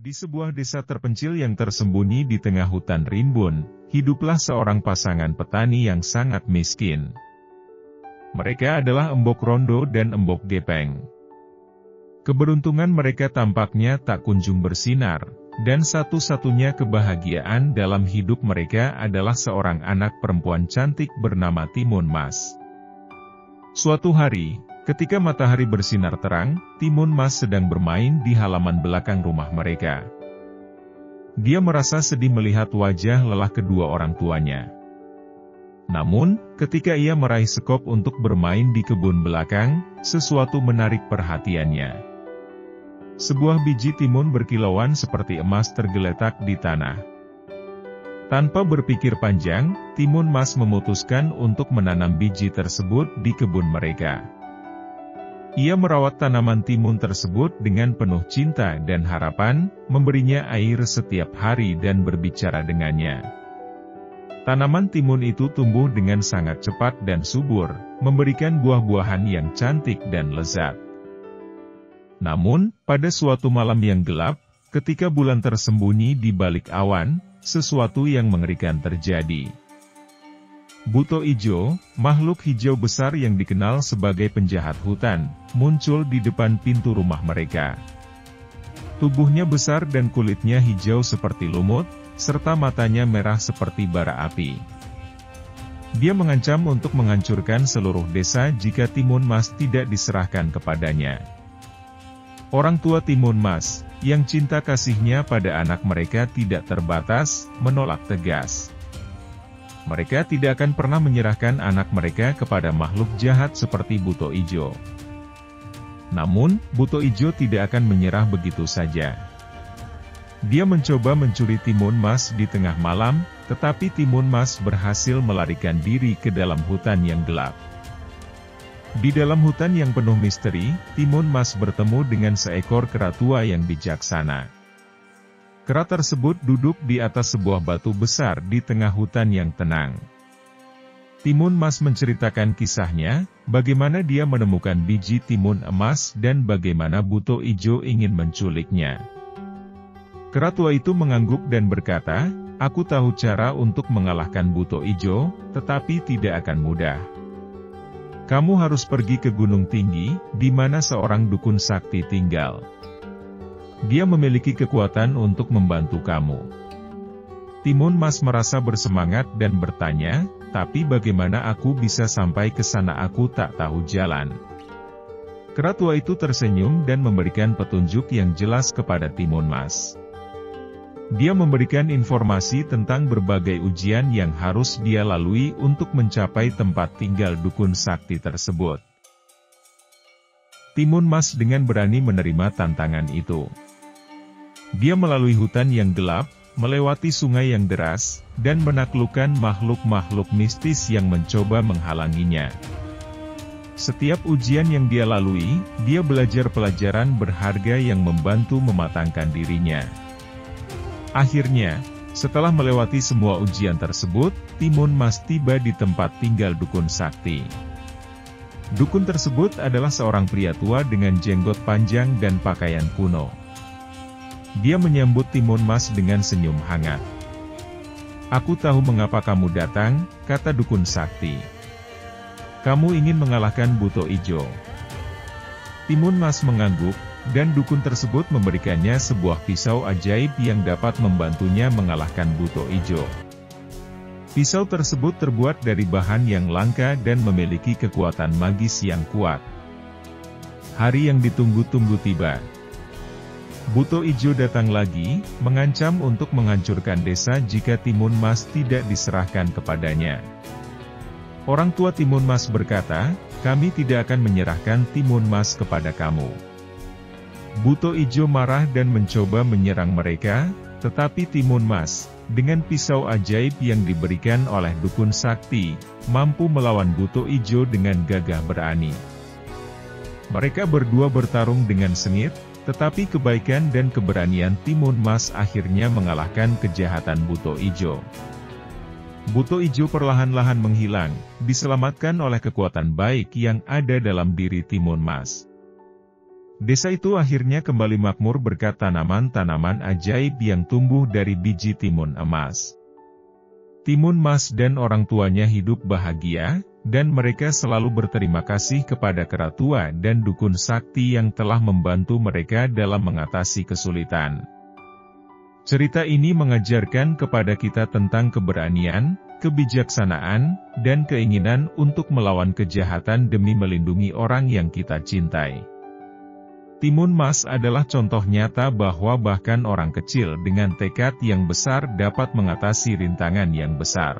Di sebuah desa terpencil yang tersembunyi di tengah hutan rimbun, hiduplah seorang pasangan petani yang sangat miskin. Mereka adalah Embok Rondo dan Embok Gepeng. Keberuntungan mereka tampaknya tak kunjung bersinar, dan satu-satunya kebahagiaan dalam hidup mereka adalah seorang anak perempuan cantik bernama Timun Mas. Suatu hari, ketika matahari bersinar terang, Timun Mas sedang bermain di halaman belakang rumah mereka. Dia merasa sedih melihat wajah lelah kedua orang tuanya. Namun, ketika ia meraih sekop untuk bermain di kebun belakang, sesuatu menarik perhatiannya. Sebuah biji timun berkilauan seperti emas tergeletak di tanah. Tanpa berpikir panjang, Timun Mas memutuskan untuk menanam biji tersebut di kebun mereka. Ia merawat tanaman timun tersebut dengan penuh cinta dan harapan, memberinya air setiap hari dan berbicara dengannya. Tanaman timun itu tumbuh dengan sangat cepat dan subur, memberikan buah-buahan yang cantik dan lezat. Namun, pada suatu malam yang gelap, ketika bulan tersembunyi di balik awan, sesuatu yang mengerikan terjadi. Buto Ijo, makhluk hijau besar yang dikenal sebagai penjahat hutan, muncul di depan pintu rumah mereka. Tubuhnya besar dan kulitnya hijau seperti lumut, serta matanya merah seperti bara api. Dia mengancam untuk menghancurkan seluruh desa jika Timun Mas tidak diserahkan kepadanya. Orang tua Timun Mas, yang cinta kasihnya pada anak mereka tidak terbatas, menolak tegas. Mereka tidak akan pernah menyerahkan anak mereka kepada makhluk jahat seperti Buto Ijo. Namun, Buto Ijo tidak akan menyerah begitu saja. Dia mencoba mencuri Timun Mas di tengah malam, tetapi Timun Mas berhasil melarikan diri ke dalam hutan yang gelap. Di dalam hutan yang penuh misteri, Timun Mas bertemu dengan seekor kera tua yang bijaksana. Kera tersebut duduk di atas sebuah batu besar di tengah hutan yang tenang. Timun Mas menceritakan kisahnya, bagaimana dia menemukan biji timun emas dan bagaimana Buto Ijo ingin menculiknya. Kera tua itu mengangguk dan berkata, "Aku tahu cara untuk mengalahkan Buto Ijo, tetapi tidak akan mudah. Kamu harus pergi ke Gunung Tinggi, di mana seorang dukun sakti tinggal. Dia memiliki kekuatan untuk membantu kamu." Timun Mas merasa bersemangat dan bertanya, "Tapi bagaimana aku bisa sampai ke sana? Aku tak tahu jalan." Kera tua itu tersenyum dan memberikan petunjuk yang jelas kepada Timun Mas. Dia memberikan informasi tentang berbagai ujian yang harus dia lalui untuk mencapai tempat tinggal dukun sakti tersebut. Timun Mas dengan berani menerima tantangan itu. Dia melalui hutan yang gelap, melewati sungai yang deras, dan menaklukkan makhluk-makhluk mistis yang mencoba menghalanginya. Setiap ujian yang dia lalui, dia belajar pelajaran berharga yang membantu mematangkan dirinya. Akhirnya, setelah melewati semua ujian tersebut, Timun Mas tiba di tempat tinggal dukun sakti. Dukun tersebut adalah seorang pria tua dengan jenggot panjang dan pakaian kuno. Dia menyambut Timun Mas dengan senyum hangat. "Aku tahu mengapa kamu datang," kata dukun sakti. "Kamu ingin mengalahkan Buto Ijo." Timun Mas mengangguk, dan dukun tersebut memberikannya sebuah pisau ajaib yang dapat membantunya mengalahkan Buto Ijo. Pisau tersebut terbuat dari bahan yang langka dan memiliki kekuatan magis yang kuat. Hari yang ditunggu-tunggu tiba. Buto Ijo datang lagi, mengancam untuk menghancurkan desa jika Timun Mas tidak diserahkan kepadanya. Orang tua Timun Mas berkata, "Kami tidak akan menyerahkan Timun Mas kepada kamu." Buto Ijo marah dan mencoba menyerang mereka, tetapi Timun Mas, dengan pisau ajaib yang diberikan oleh dukun sakti, mampu melawan Buto Ijo dengan gagah berani. Mereka berdua bertarung dengan sengit, tetapi kebaikan dan keberanian Timun Mas akhirnya mengalahkan kejahatan Buto Ijo. Buto Ijo perlahan-lahan menghilang, diselamatkan oleh kekuatan baik yang ada dalam diri Timun Mas. Desa itu akhirnya kembali makmur berkat tanaman-tanaman ajaib yang tumbuh dari biji timun emas. Timun Mas dan orang tuanya hidup bahagia, dan mereka selalu berterima kasih kepada keratua dan dukun sakti yang telah membantu mereka dalam mengatasi kesulitan. Cerita ini mengajarkan kepada kita tentang keberanian, kebijaksanaan, dan keinginan untuk melawan kejahatan demi melindungi orang yang kita cintai. Timun Mas adalah contoh nyata bahwa bahkan orang kecil dengan tekad yang besar dapat mengatasi rintangan yang besar.